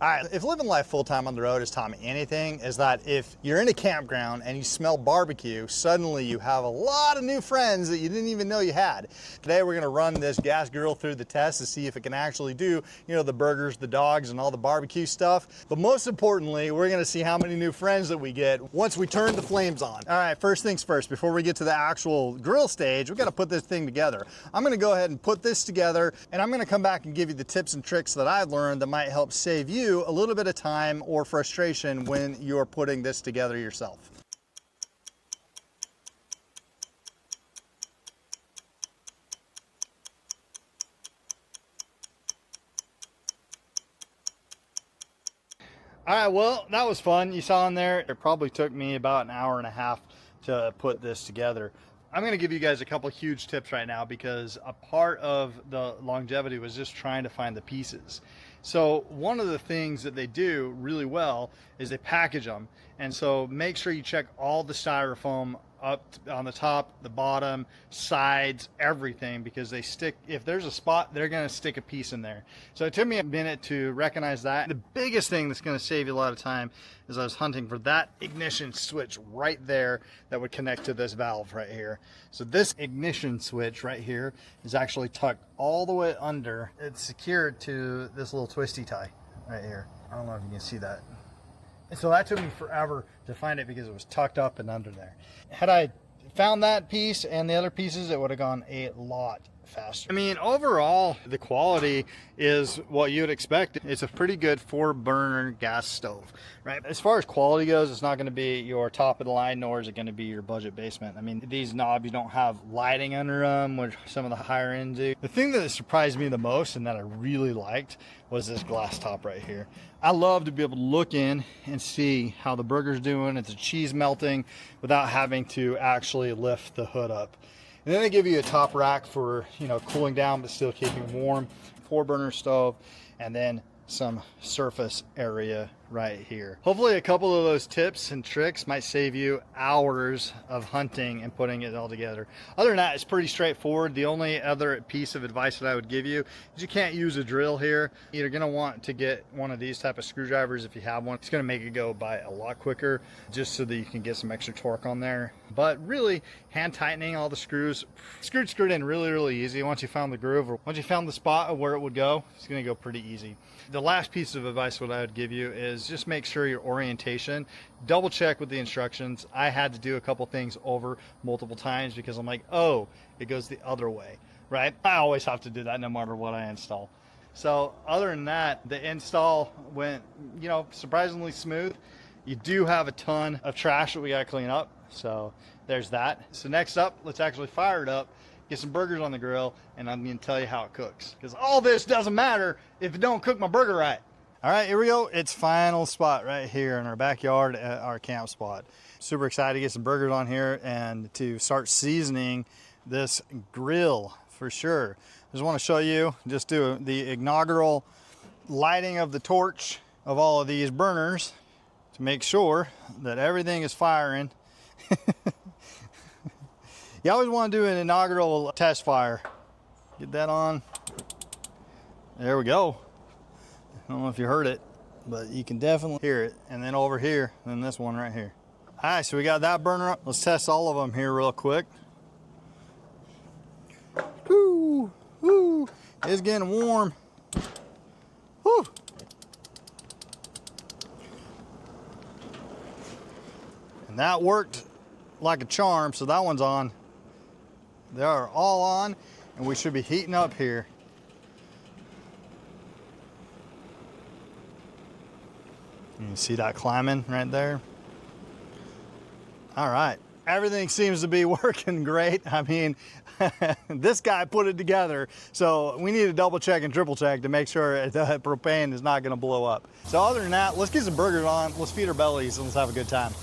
All right, if living life full-time on the road has taught me anything, is that if you're in a campground and you smell barbecue, suddenly you have a lot of new friends that you didn't even know you had. Today we're gonna run this gas grill through the test to see if it can actually do, you know, the burgers, the dogs, and all the barbecue stuff. But most importantly, we're gonna see how many new friends that we get once we turn the flames on. All right, first things first, before we get to the actual grill stage, we gotta put this thing together. I'm gonna go ahead and put this together, and I'm gonna come back and give you the tips and tricks that I've learned that might help save you a little bit of time or frustration when you're putting this together yourself. All right, well, that was fun. You saw in there, it probably took me about an hour and a half to put this together. I'm gonna give you guys a couple huge tips right now because a part of the longevity was just trying to find the pieces. So one of the things that they do really well is they package them. And so make sure you check all the styrofoam up on the top, the bottom, sides, everything, because they stick, if there's a spot, they're gonna stick a piece in there. So it took me a minute to recognize that. The biggest thing that's gonna save you a lot of time is I was hunting for that ignition switch right there that would connect to this valve right here. So this ignition switch right here is actually tucked all the way under. It's secured to this little twisty tie right here. I don't know if you can see that. And so that took me forever to find it because it was tucked up and under there. Had I found that piece and the other pieces, it would have gone a lot faster. I mean, overall, the quality is what you would expect. It's a pretty good 4-burner gas stove, right? As far as quality goes, it's not going to be your top of the line, nor is it going to be your budget basement. I mean, these knobs don't have lighting under them, which some of the higher ends do. The thing that surprised me the most and that I really liked was this glass top right here. I love to be able to look in and see how the burger's doing, it's a cheese melting, without having to actually lift the hood up. And then they give you a top rack for, you know, cooling down but still keeping warm, 4-burner stove, and then some surface area right here. Hopefully a couple of those tips and tricks might save you hours of hunting and putting it all together. Other than that, it's pretty straightforward. The only other piece of advice that I would give you is you can't use a drill here. You're gonna want to get one of these type of screwdrivers if you have one. It's gonna make it go by a lot quicker just so that you can get some extra torque on there. But really, hand tightening all the screws, screwed in really easy. Once you found the groove, or once you found the spot of where it would go, it's gonna go pretty easy. The last piece of advice what I would give you is just make sure your orientation, double check with the instructions. I had to do a couple things over multiple times because I'm like, oh, it goes the other way, right? I always have to do that no matter what I install. So other than that, the install went, you know, surprisingly smooth. You do have a ton of trash that we gotta clean up. So there's that. So next up, let's actually fire it up, get some burgers on the grill, and I'm gonna tell you how it cooks. Because all this doesn't matter if it don't cook my burger right. All right, here we go. It's final spot right here in our backyard at our camp spot. Super excited to get some burgers on here and to start seasoning this grill for sure. Just wanna show you, just do the inaugural lighting of the torch of all of these burners to make sure that everything is firing. You always want to do an inaugural test fire. Get that on. There we go. I don't know if you heard it, but you can definitely hear it. And then over here, and this one right here. All right, so we got that burner up. Let's test all of them here real quick. Woo, woo, it's getting warm. Woo. And that worked like a charm, so that one's on. They are all on, and we should be heating up here. You can see that climbing right there. All right, everything seems to be working great. I mean, this guy put it together, so we need to double check and triple check to make sure that propane is not gonna blow up. So other than that, let's get some burgers on, let's feed our bellies, and let's have a good time.